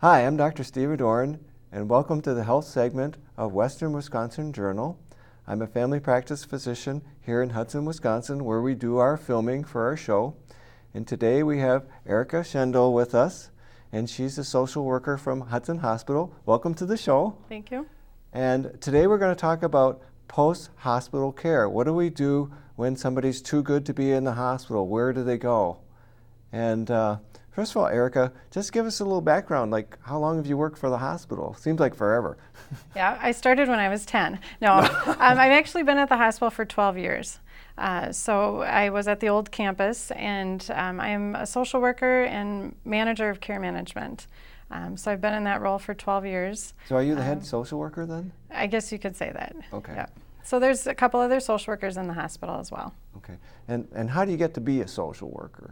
Hi, I'm Dr. Steve Adorn, and welcome to the health segment of Western Wisconsin Journal. I'm a family practice physician here in Hudson, Wisconsin, where we do our filming for our show. And today we have Erika Schendel with us, and she's a social worker from Hudson Hospital. Welcome to the show. Thank you. And today we're going to talk about post-hospital care. What do we do when somebody's too good to be in the hospital? Where do they go? And first of all, Erika, just give us a little background. Like, how long have you worked for the hospital? Seems like forever. Yeah, I started when I was 10. No, I've actually been at the hospital for 12 years. So I was at the old campus, and I'm a social worker and manager of care management. So I've been in that role for 12 years. So are you the head social worker then? I guess you could say that. Okay. Yeah. So there's a couple other social workers in the hospital as well. Okay. And how do you get to be a social worker?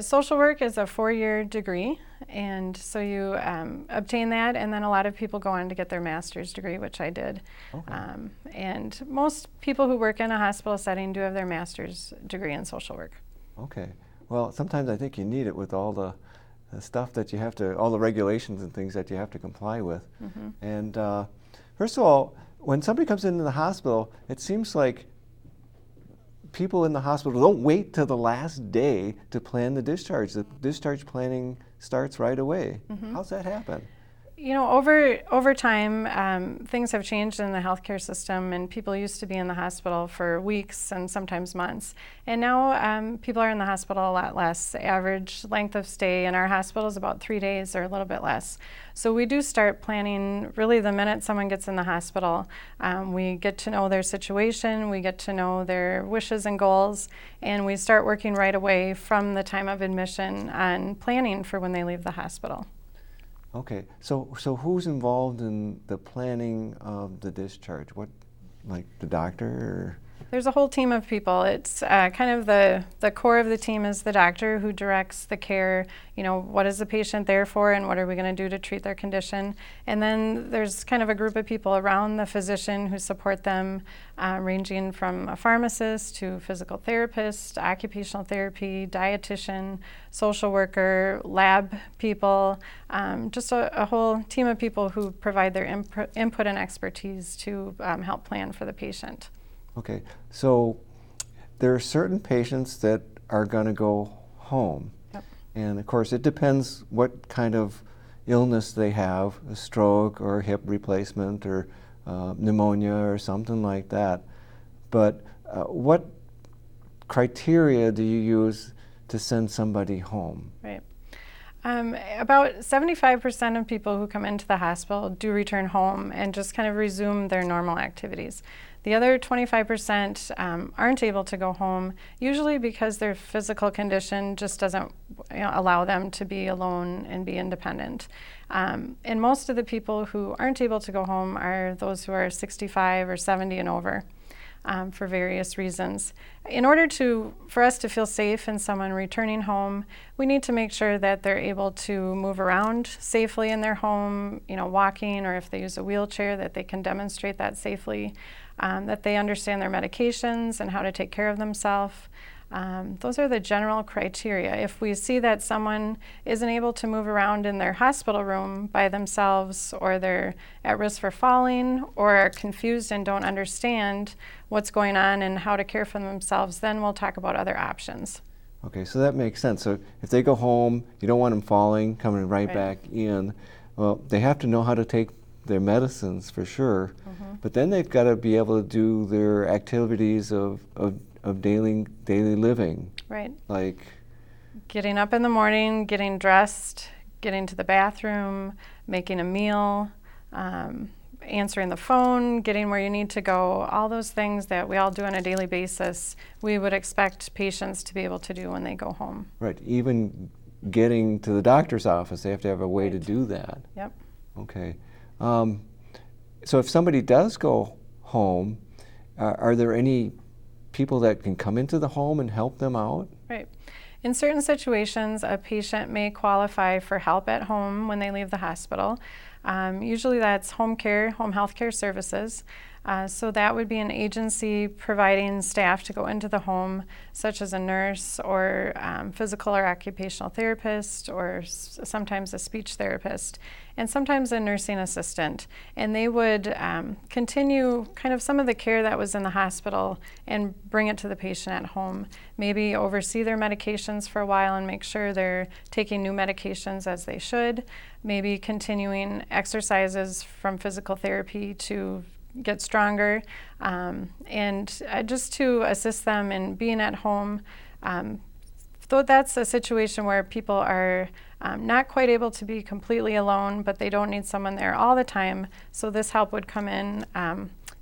Social work is a 4-year degree, and so you obtain that, and then a lot of people go on to get their master's degree, which I did. Okay. And most people who work in a hospital setting do have their master's degree in social work. Okay. Well, sometimes I think you need it with all the stuff that you have to, all the regulations and things that you have to comply with. Mm-hmm. And first of all, when somebody comes into the hospital, it seems like people in the hospital don't wait till the last day to plan the discharge. The discharge planning starts right away. Mm-hmm. How's that happen? You know, over time, things have changed in the healthcare system, and people used to be in the hospital for weeks and sometimes months. And now people are in the hospital a lot less. The average length of stay in our hospital is about 3 days or a little bit less. So we do start planning really the minute someone gets in the hospital. We get to know their situation, we get to know their wishes and goals, and we start working right away from the time of admission on planning for when they leave the hospital. Okay, so who's involved in the planning of the discharge? What, like the doctor? Or? There's a whole team of people. It's kind of the core of the team is the doctor who directs the care. You know, what is the patient there for, and what are we going to do to treat their condition? And then there's kind of a group of people around the physician who support them, ranging from a pharmacist to physical therapist, occupational therapy, dietitian, social worker, lab people, just a whole team of people who provide their input and expertise to help plan for the patient. Okay, so there are certain patients that are going to go home. Yep. And of course, it depends what kind of illness they have, a stroke or a hip replacement or pneumonia or something like that. But what criteria do you use to send somebody home? Right. About 75% of people who come into the hospital do return home and just kind of resume their normal activities. The other 25% aren't able to go home, usually because their physical condition just doesn't allow them to be alone and be independent. And most of the people who aren't able to go home are those who are 65 or 70 and over. For various reasons. In order for us to feel safe in someone returning home, we need to make sure that they're able to move around safely in their home, walking, or if they use a wheelchair, that they can demonstrate that safely, that they understand their medications and how to take care of themselves. Those are the general criteria. If we see that someone isn't able to move around in their hospital room by themselves, or they're at risk for falling, or are confused and don't understand what's going on and how to care for themselves, then we'll talk about other options. Okay, so that makes sense. So if they go home, you don't want them falling, coming right back in. Well, they have to know how to take their medicines for sure, but then they've got to be able to do their activities of daily living. Right. Like getting up in the morning, getting dressed, getting to the bathroom, making a meal, answering the phone, getting where you need to go, all those things that we all do on a daily basis, we would expect patients to be able to do when they go home. Right. Even getting to the doctor's office, they have to have a way to do that. Yep. Okay. So if somebody does go home, are there any people that can come into the home and help them out? Right. In certain situations, a patient may qualify for help at home when they leave the hospital. Usually that's home care, home health care services. So that would be an agency providing staff to go into the home, such as a nurse or physical or occupational therapist, or sometimes a speech therapist, and sometimes a nursing assistant. And they would continue kind of some of the care that was in the hospital and bring it to the patient at home. Maybe oversee their medications for a while and make sure they're taking new medications as they should. Maybe continuing exercises from physical therapy to get stronger, and just to assist them in being at home. Though that's a situation where people are not quite able to be completely alone, but they don't need someone there all the time. So this help would come in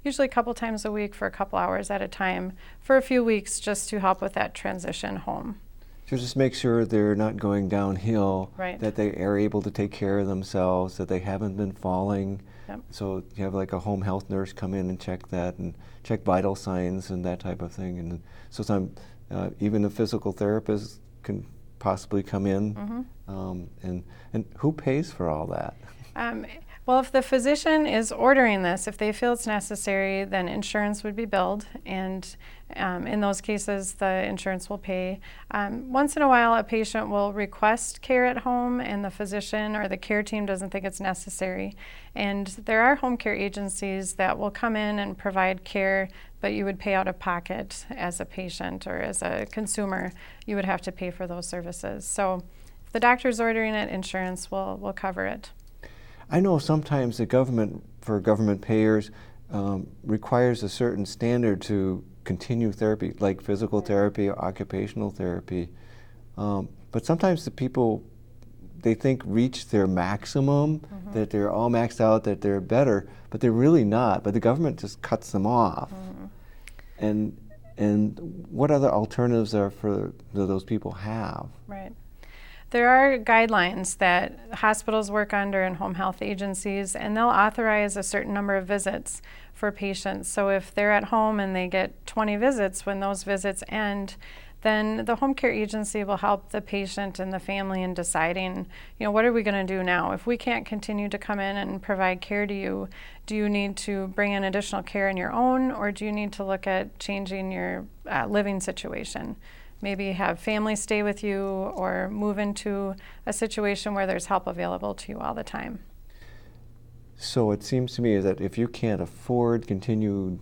usually a couple times a week for a couple hours at a time for a few weeks, just to help with that transition home. So just make sure they're not going downhill, Right. that they are able to take care of themselves, that they haven't been falling. Yep. So you have like a home health nurse come in and check that and check vital signs and that type of thing. And so even a physical therapist can possibly come in. And who pays for all that? Well, if the physician is ordering this, if they feel it's necessary, then insurance would be billed, and in those cases, the insurance will pay. Once in a while, a patient will request care at home, and the physician or the care team doesn't think it's necessary. And there are home care agencies that will come in and provide care, but you would pay out of pocket as a patient or as a consumer. You would have to pay for those services. So if the doctor's ordering it, insurance will cover it. I know sometimes the government, for government payers, requires a certain standard to continue therapy, like physical therapy or occupational therapy. But sometimes the people, they think, reach their maximum, that they're all maxed out, that they're better, but they're really not. But the government just cuts them off. And what other alternatives are for those people have? Right. There are guidelines that hospitals work under and home health agencies, and they'll authorize a certain number of visits for patients. So if they're at home and they get 20 visits, when those visits end, then the home care agency will help the patient and the family in deciding, what are we going to do now? If we can't continue to come in and provide care to you, do you need to bring in additional care in your own, or do you need to look at changing your living situation? Maybe have family stay with you, or move into a situation where there's help available to you all the time. So it seems to me that if you can't afford continued,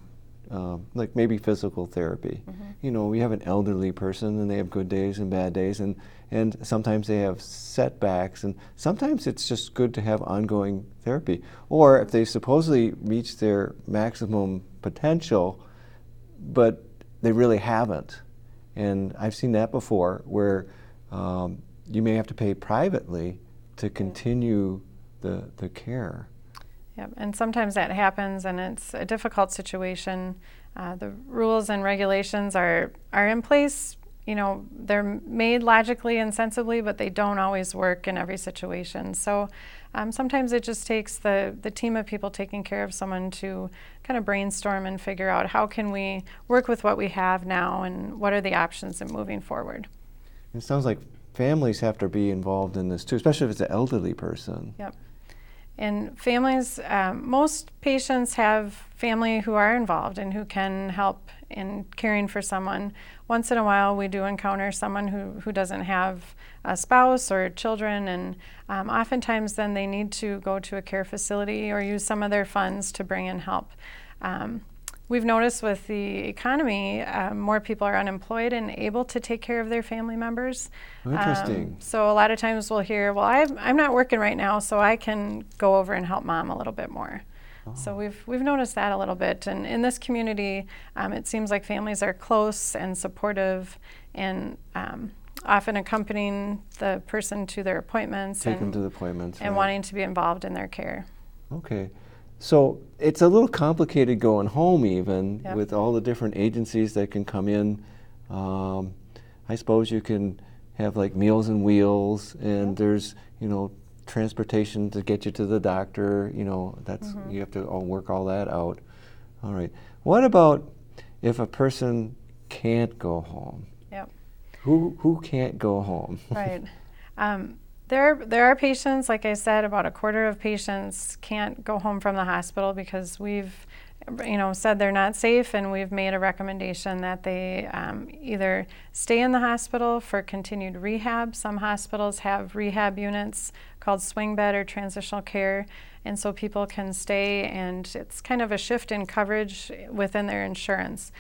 like maybe physical therapy, we have an elderly person and they have good days and bad days, and sometimes they have setbacks, and sometimes it's just good to have ongoing therapy. Or if they supposedly reach their maximum potential, but they really haven't. And I've seen that before, where you may have to pay privately to continue the care. Yep, and sometimes that happens, and it's a difficult situation. The rules and regulations are in place. They're made logically and sensibly, but they don't always work in every situation. So sometimes it just takes the team of people taking care of someone to kind of brainstorm and figure out how can we work with what we have now, and what are the options in moving forward. It sounds like families have to be involved in this too, especially if it's an elderly person. Yep. And families, most patients have family who are involved and who can help in caring for someone. Once in a while, we do encounter someone who doesn't have a spouse or children, and oftentimes then they need to go to a care facility or use some of their funds to bring in help. We've noticed with the economy, more people are unemployed and able to take care of their family members. Interesting. So a lot of times we'll hear, well, I'm not working right now, so I can go over and help mom a little bit more. Oh. So we've noticed that a little bit. And in this community, it seems like families are close and supportive, and often accompanying the person to their appointments. Take them to the appointments. And right. wanting to be involved in their care. Okay. So it's a little complicated going home, even Yep. with all the different agencies that can come in. I suppose you can have like Meals and Wheels, and there's transportation to get you to the doctor. That's you have to work all that out. All right. What about if a person can't go home? Yep. Who can't go home? Right. There are patients, like I said, about a quarter of patients can't go home from the hospital because we've said they're not safe, and we've made a recommendation that they either stay in the hospital for continued rehab. Some hospitals have rehab units called swing bed or transitional care, and so people can stay, and it's kind of a shift in coverage within their insurance.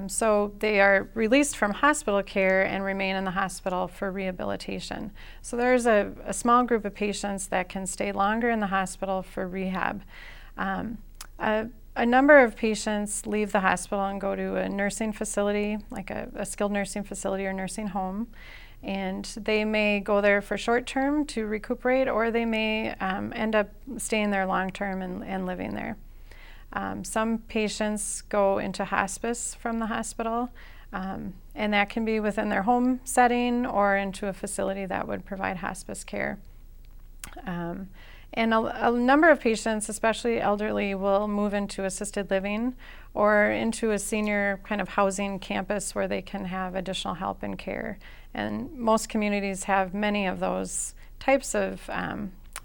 So they are released from hospital care and remain in the hospital for rehabilitation. So there's a small group of patients that can stay longer in the hospital for rehab. A number of patients leave the hospital and go to a nursing facility, like a skilled nursing facility or nursing home. And they may go there for short term to recuperate, or they may end up staying there long term and living there. Some patients go into hospice from the hospital, and that can be within their home setting or into a facility that would provide hospice care. And a number of patients, especially elderly, will move into assisted living or into a senior kind of housing campus where they can have additional help and care. And most communities have many of those types of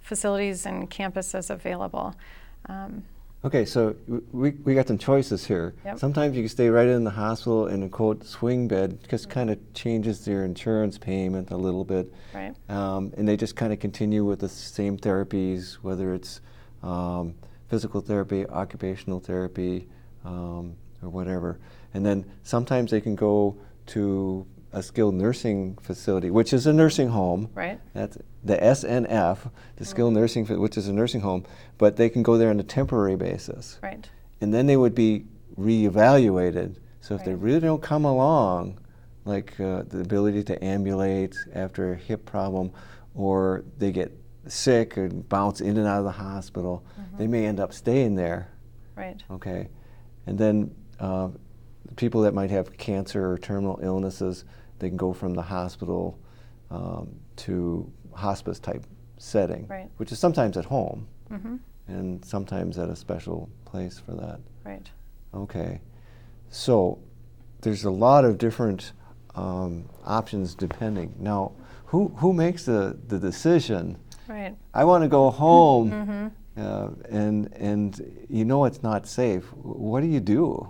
facilities and campuses available. Okay, so we got some choices here. Yep. Sometimes you can stay right in the hospital in a quote swing bed, just kind of changes their insurance payment a little bit. Right. And they just kind of continue with the same therapies, whether it's physical therapy, occupational therapy, or whatever. And then sometimes they can go to a skilled nursing facility, which is a nursing home. Right. That's the SNF, the skilled nursing, which is a nursing home, but they can go there on a temporary basis. Right. And then they would be reevaluated. So if they Right. really don't come along, like the ability to ambulate after a hip problem, or they get sick and bounce in and out of the hospital, they may end up staying there. Right. Okay. And then people that might have cancer or terminal illnesses, they can go from the hospital to hospice type setting, Right. which is sometimes at home Mm-hmm. and sometimes at a special place for that. Right. Okay. So there's a lot of different options depending. Now, who makes the decision? Right. I want to go home, Mm-hmm. and it's not safe. What do you do?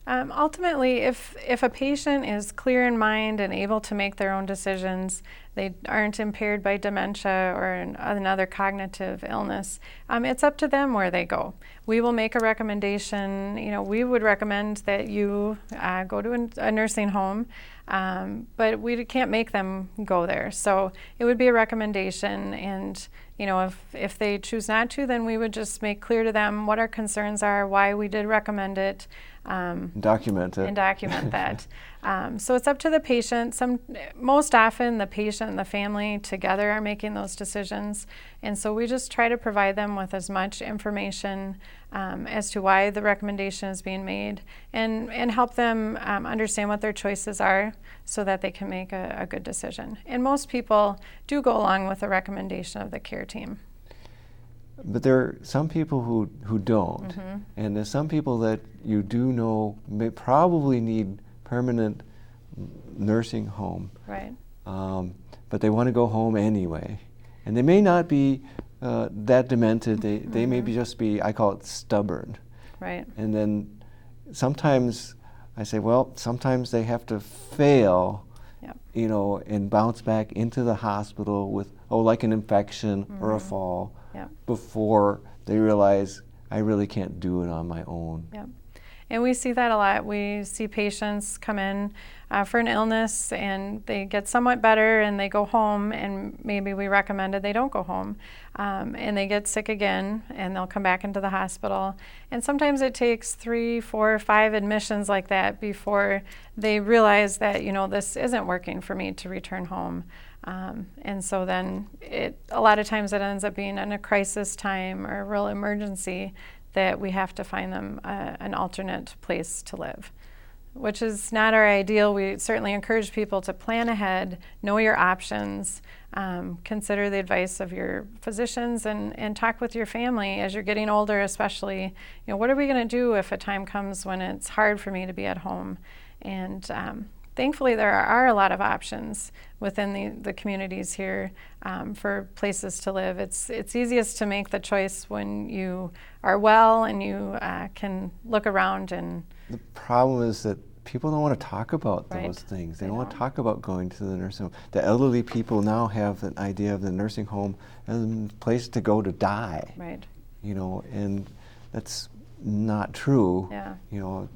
Ultimately, if a patient is clear in mind and able to make their own decisions, they aren't impaired by dementia or another cognitive illness, it's up to them where they go. We will make a recommendation. We would recommend that you go to a nursing home, but we can't make them go there. So it would be a recommendation, and if they choose not to, then we would just make clear to them what our concerns are, why we did recommend it. Document it. And document that. So it's up to the patient. Most often the patient and the family together are making those decisions. And so we just try to provide them with as much information as to why the recommendation is being made, and help them understand what their choices are so that they can make a good decision. And most people do go along with the recommendation of the care team. But there are some people who don't, Mm-hmm. and there's some people that you do know may probably need permanent nursing home, Right. but they want to go home anyway, and they may not be that demented. They may just be, I call it stubborn. Right. And then sometimes I say, well, sometimes they have to fail, Yep. and bounce back into the hospital with like an infection or a fall. Yep. Before they realize I really can't do it on my own. Yep. And we see that a lot. We see patients come in for an illness and they get somewhat better and they go home, and maybe we recommended they don't go home, and they get sick again and they'll come back into the hospital. And sometimes it takes 3, 4, 5 admissions like that before they realize that, this isn't working for me to return home. And so then a lot of times it ends up being in a crisis time or a real emergency that we have to find them an alternate place to live, which is not our ideal. We certainly encourage people to plan ahead, know your options, consider the advice of your physicians, and talk with your family as you're getting older, especially. What are we going to do if a time comes when it's hard for me to be at home? And thankfully there are a lot of options within the communities here for places to live. It's easiest to make the choice when you are well and you can look around. And the problem is that people don't want to talk about Right. those things. They They don't want to don't. talk about going to the nursing home. The elderly people now have an idea of the nursing home as a place to go to die. Right. You know, and that's not true. Yeah. You know,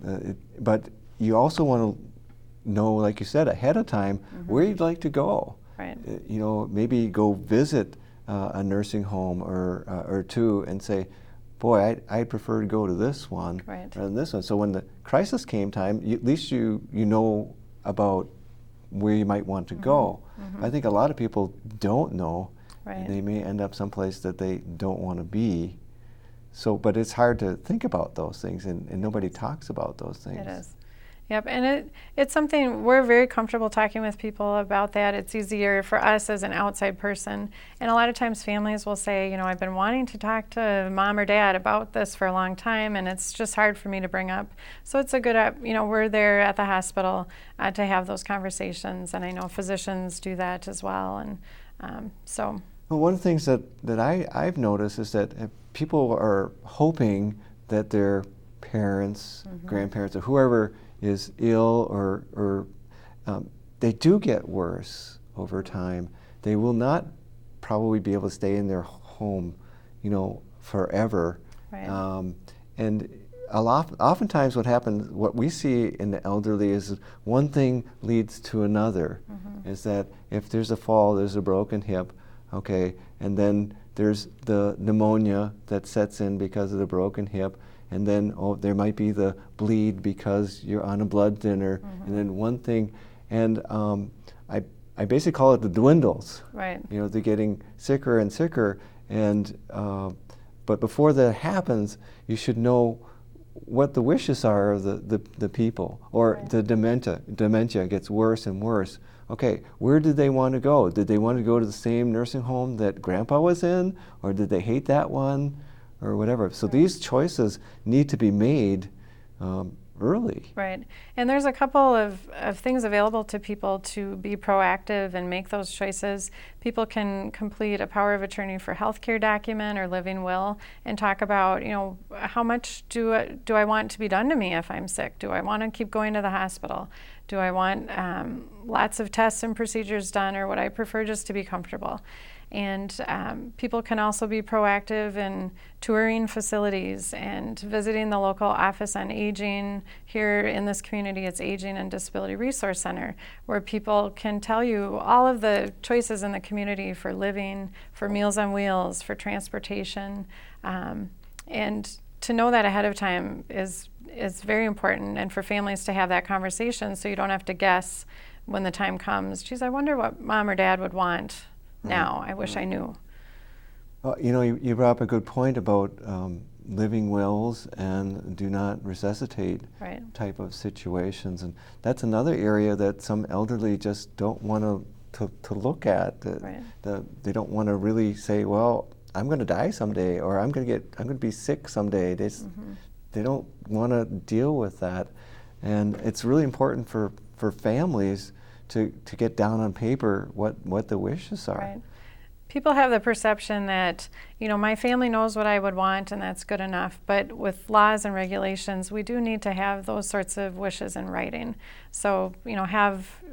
but you also want to know, like you said, ahead of time where you'd like to go. Right. You know, maybe go visit a nursing home or two and say, boy, I'd prefer to go to this one Right. rather than this one. So when the crisis came time, at least you know about where you might want to go. I think a lot of people don't know. Right. And they may end up someplace that they don't want to be. So, but it's hard to think about those things, and nobody talks about those things. It is. Yep, and it's something we're very comfortable talking with people about that. It's easier for us as an outside person. And a lot of times families will say, you know, I've been wanting to talk to mom or dad about this for a long time, and it's just hard for me to bring up. So it's a good, you know, we're there at the hospital to have those conversations, and I know physicians do that as well. And so. Well, one of the things that I've noticed is that people are hoping that their parents, grandparents, or whoever is ill or they do get worse over time. They will not probably be able to stay in their home, you know, forever. Right. And oftentimes what happens, what we see in the elderly is one thing leads to another. Is that if there's a fall, there's a broken hip, okay, and then there's the pneumonia that sets in because of the broken hip, and then there might be the bleed because you're on a blood thinner, and then one thing, and I basically call it the dwindles. Right. You know, they're getting sicker and sicker, and but before that happens, you should know what the wishes are of the people, or Right. the dementia gets worse and worse. Okay, where did they want to go? Did they want to go to the same nursing home that Grandpa was in, or did they hate that one, or whatever? So these choices need to be made early. Right. And there's a couple of things available to people to be proactive and make those choices. People can complete a power of attorney for healthcare document or living will and talk about, you know, how much do I want to be done to me if I'm sick? Do I want to keep going to the hospital? Do I want lots of tests and procedures done, or would I prefer just to be comfortable? And people can also be proactive in touring facilities and visiting the local Office on Aging. Here in this community, it's Aging and Disability Resource Center, where people can tell you all of the choices in the community for living, for Meals on Wheels, for transportation. And to know that ahead of time is very important, and for families to have that conversation so you don't have to guess when the time comes. Geez, I wonder what mom or dad would want now. I wish I knew. Well, you know, you brought up a good point about living wills and do not resuscitate Right. type of situations, and that's another area that some elderly just don't want to look at. Right. They don't want to really say, well, I'm going to die someday, or I'm going to be sick someday. They don't want to deal with that, and it's really important for families to get down on paper what the wishes are. Right. People have the perception that, you know, my family knows what I would want and that's good enough, but with laws and regulations, we do need to have those sorts of wishes in writing. So, you know,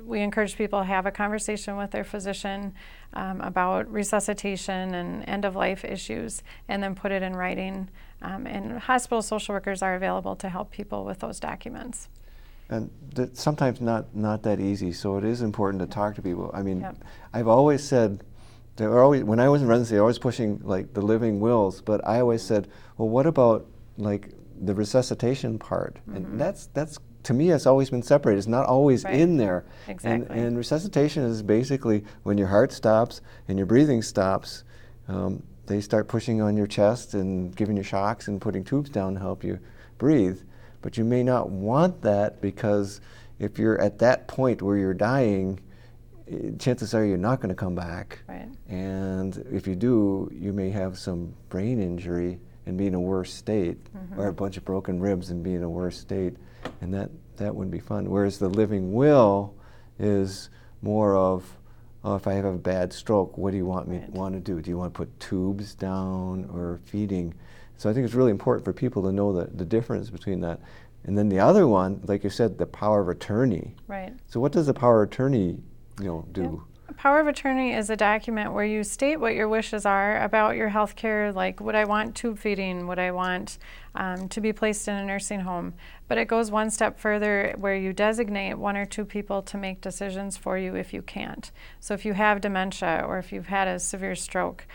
we encourage people to have a conversation with their physician about resuscitation and end-of-life issues, and then put it in writing. And hospital social workers are available to help people with those documents. And that's sometimes not that easy, so it is important to talk to people. I mean, Yep. I've always said, when I was in residency, I was pushing like the living wills, but I always said, well, what about like the resuscitation part? And that's to me, it's always been separated. It's not always Right. in there. Exactly. And resuscitation is basically when your heart stops and your breathing stops, they start pushing on your chest and giving you shocks and putting tubes down to help you breathe. But you may not want that, because if you're at that point where you're dying, chances are you're not going to come back. Right. And if you do, you may have some brain injury and be in a worse state, or a bunch of broken ribs and be in a worse state, and that wouldn't be fun. Whereas the living will is more of, oh, if I have a bad stroke, what do you want me Right. want to do? Do you want to put tubes down or feeding? So I think it's really important for people to know the difference between that. And then the other one, like you said, the power of attorney. Right. So what does the power of attorney, do? Yep. A power of attorney is a document where you state what your wishes are about your health care, like would I want tube feeding, would I want to be placed in a nursing home. But it goes one step further where you designate one or two people to make decisions for you if you can't. So if you have dementia or if you've had a severe stroke,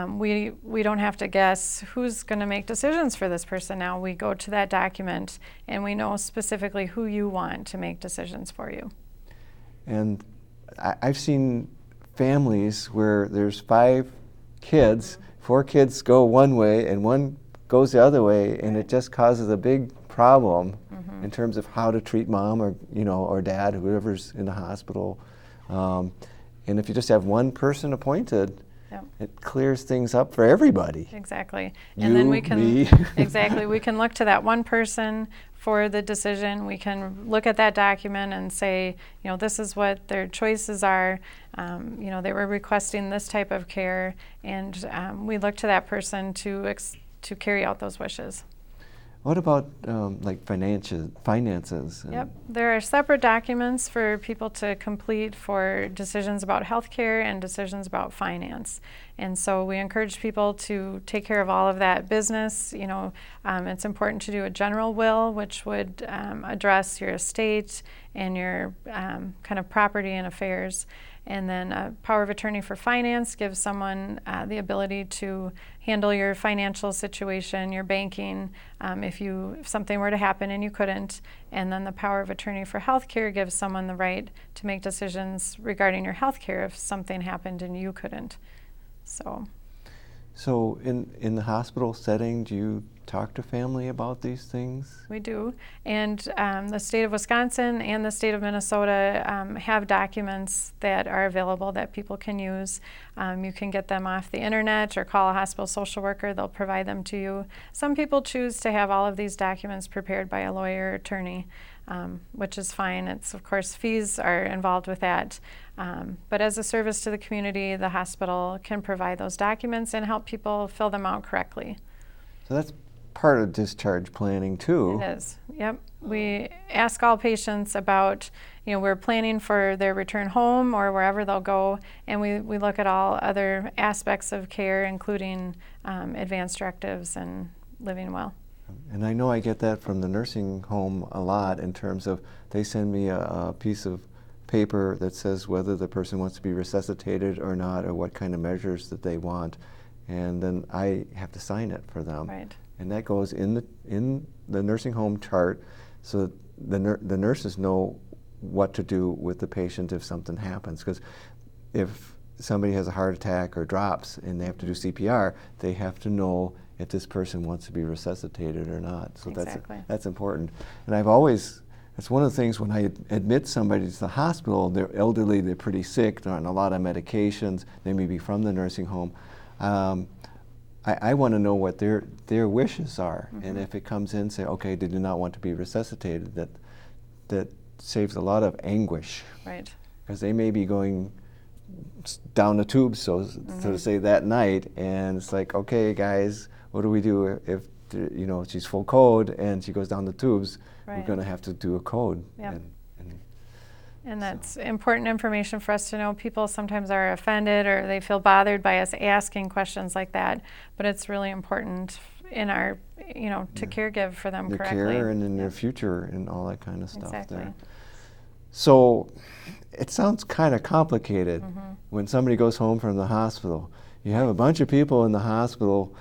we don't have to guess who's going to make decisions for this person now. We go to that document and we know specifically who you want to make decisions for you. And I've seen families where there's 5 kids, 4 kids go one way and one goes the other way, and it just causes a big problem in terms of how to treat mom or or dad, whoever's in the hospital. And if you just have one person appointed, Yep. it clears things up for everybody. Exactly. You, And then we can me. exactly, we can look to that one person for the decision. We can look at that document and say, this is what their choices are. They were requesting this type of care, and we look to that person to carry out those wishes. What about like finances? Yep, there are separate documents for people to complete for decisions about healthcare and decisions about finance. And so we encourage people to take care of all of that business. It's important to do a general will, which would address your estate and your kind of property and affairs. And then a power of attorney for finance gives someone the ability to handle your financial situation, your banking, if something were to happen and you couldn't. And then the power of attorney for healthcare gives someone the right to make decisions regarding your healthcare if something happened and you couldn't. So in the hospital setting, do you talk to family about these things? We do. And the state of Wisconsin and the state of Minnesota have documents that are available that people can use. You can get them off the internet or call a hospital social worker. They'll provide them to you. Some people choose to have all of these documents prepared by a lawyer or attorney, which is fine. It's, of course, fees are involved with that. But as a service to the community, the hospital can provide those documents and help people fill them out correctly. So that's part of discharge planning too. It is, yep. We ask all patients about, we're planning for their return home or wherever they'll go, and we look at all other aspects of care, including advanced directives and living well. And I know I get that from the nursing home a lot in terms of they send me a piece of paper that says whether the person wants to be resuscitated or not, or what kind of measures that they want, and then I have to sign it for them. Right. And that goes in the nursing home chart, so the nurses know what to do with the patient if something happens. Because if somebody has a heart attack or drops and they have to do CPR, they have to know if this person wants to be resuscitated or not. So Exactly. that's important. And it's one of the things when I admit somebody to the hospital, they're elderly, they're pretty sick, they're on a lot of medications, they may be from the nursing home. I want to know what their wishes are, and if it comes in, say, okay, they do not want to be resuscitated, that saves a lot of anguish. Right. Because they may be going down the tube, so to say, that night, and it's like, okay, guys, what do we do if she's full code and she goes down the tubes? Right. We're going to have to do a code. Yep. And that's important information for us to know. People sometimes are offended or they feel bothered by us asking questions like that, but it's really important in our, to caregive for them their correctly. Care and in their future and all that kind of stuff. Exactly. There. So it sounds kind of complicated when somebody goes home from the hospital. You have a bunch of people in the hospital,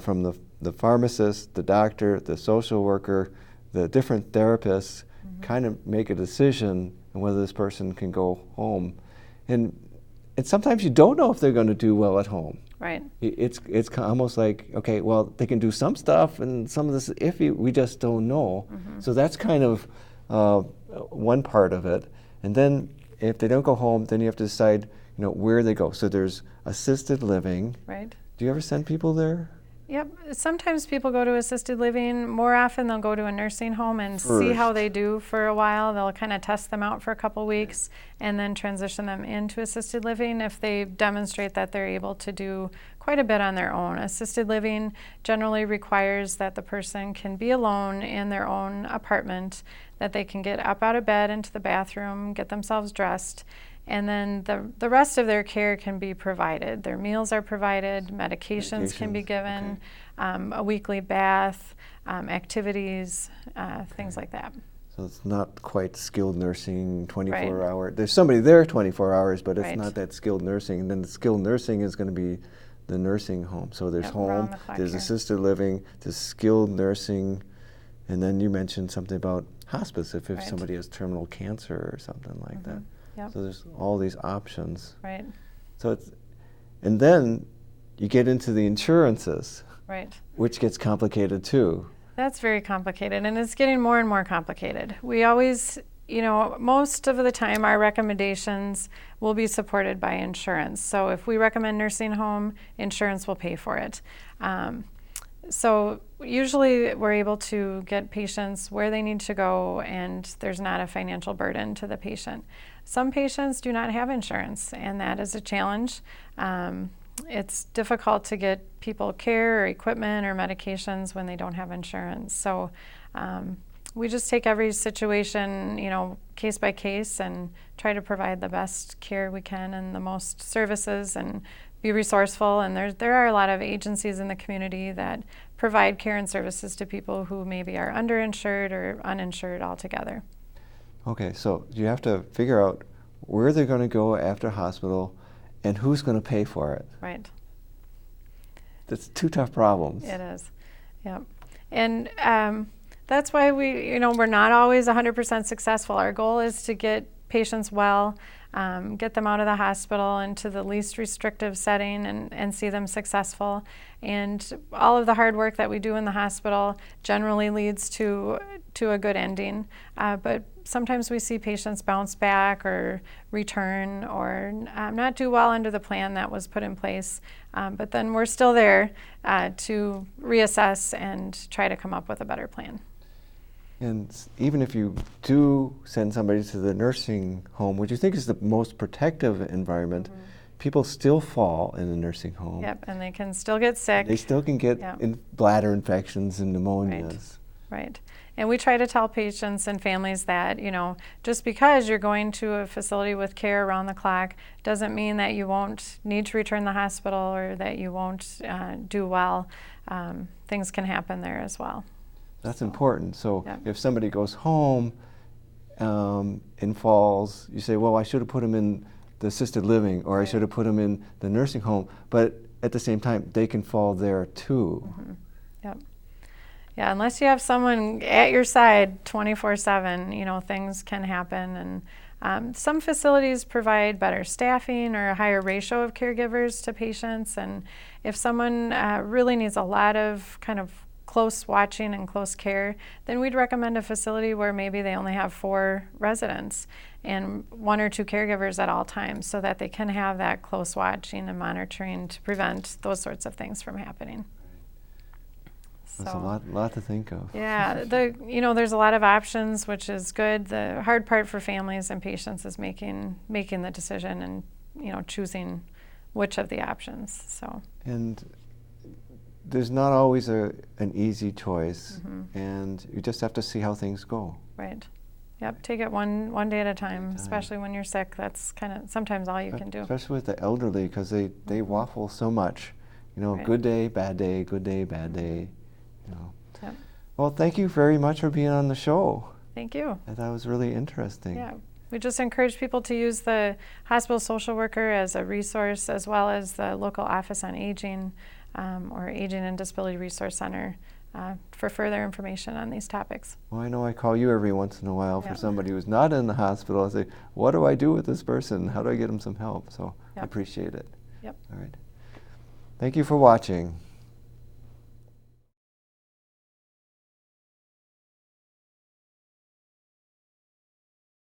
from the pharmacist, the doctor, the social worker, the different therapists, kind of make a decision on whether this person can go home. And sometimes you don't know if they're going to do well at home. Right. It's almost like, okay, well, they can do some stuff and some of this is iffy, we just don't know. So that's kind of one part of it. And then if they don't go home, then you have to decide, where they go. So there's assisted living. Right. Do you ever send people there? Yep. Sometimes people go to assisted living. More often they'll go to a nursing home and see First. how they do for a while. They'll kind of test them out for a couple weeks and then transition them into assisted living if they demonstrate that they're able to do quite a bit on their own. Assisted living generally requires that the person can be alone in their own apartment, that they can get up out of bed into the bathroom, get themselves dressed, and then the rest of their care can be provided. Their meals are provided, medications can be given, a weekly bath, activities, things like that. So it's not quite skilled nursing 24 Right. hour. There's somebody there 24 hours, but it's Right. not that skilled nursing. And then the skilled nursing is going to be the nursing home. So there's Yep, home, round-the-clock there's care. assisted living, there's skilled nursing, and then you mentioned something about hospice if Right. somebody has terminal cancer or something like that. Yep. So there's all these options. Right, So it's, and then you get into the insurances, right. which gets complicated too. That's very complicated, and it's getting more and more complicated. We always, most of the time our recommendations will be supported by insurance. So if we recommend nursing home, insurance will pay for it. So usually we're able to get patients where they need to go, and there's not a financial burden to the patient. Some patients do not have insurance, and that is a challenge. It's difficult to get people care or equipment or medications when they don't have insurance. So we just take every situation, case by case, and try to provide the best care we can and the most services and be resourceful. And there are a lot of agencies in the community that provide care and services to people who maybe are underinsured or uninsured altogether. Okay, so you have to figure out where they're going to go after hospital and who's going to pay for it. Right. That's two tough problems. It is. Yep. And that's why we're not always 100% successful. Our goal is to get patients well, get them out of the hospital into the least restrictive setting and see them successful. And all of the hard work that we do in the hospital generally leads to a good ending. But sometimes we see patients bounce back or return or not do well under the plan that was put in place. But then we're still there to reassess and try to come up with a better plan. And even if you do send somebody to the nursing home, which you think is the most protective environment, people still fall in the nursing home. Yep, and they can still get sick. They still can get bladder infections and pneumonias. Right. And we try to tell patients and families that, just because you're going to a facility with care around the clock doesn't mean that you won't need to return to the hospital or that you won't do well. Things can happen there as well. That's important. So if somebody goes home and falls, you say, well, I should have put them in the assisted living or I should have put them in the nursing home. But at the same time, they can fall there too. Yep. Yeah, unless you have someone at your side 24/7, things can happen. And some facilities provide better staffing or a higher ratio of caregivers to patients. And if someone really needs a lot of kind of close watching and close care, then we'd recommend a facility where maybe they only have 4 residents and 1 or 2 caregivers at all times so that they can have that close watching and monitoring to prevent those sorts of things from happening. That's a lot to think of. Yeah, there's a lot of options, which is good. The hard part for families and patients is making the decision and choosing which of the options. So. And there's not always an easy choice, and you just have to see how things go. Right. Yep. Take it one day at a time, especially when you're sick. That's kind of sometimes all you can do. Especially with the elderly, because they waffle so much. Good day, bad day, good day, bad day. Yep. Well, thank you very much for being on the show. Thank you. I thought it was really interesting. Yeah. We just encourage people to use the hospital social worker as a resource, as well as the local Office on Aging or Aging and Disability Resource Center for further information on these topics. Well, I know I call you every once in a while for somebody who's not in the hospital. I say, what do I do with this person? How do I get them some help? So I appreciate it. Yep. All right. Thank you for watching.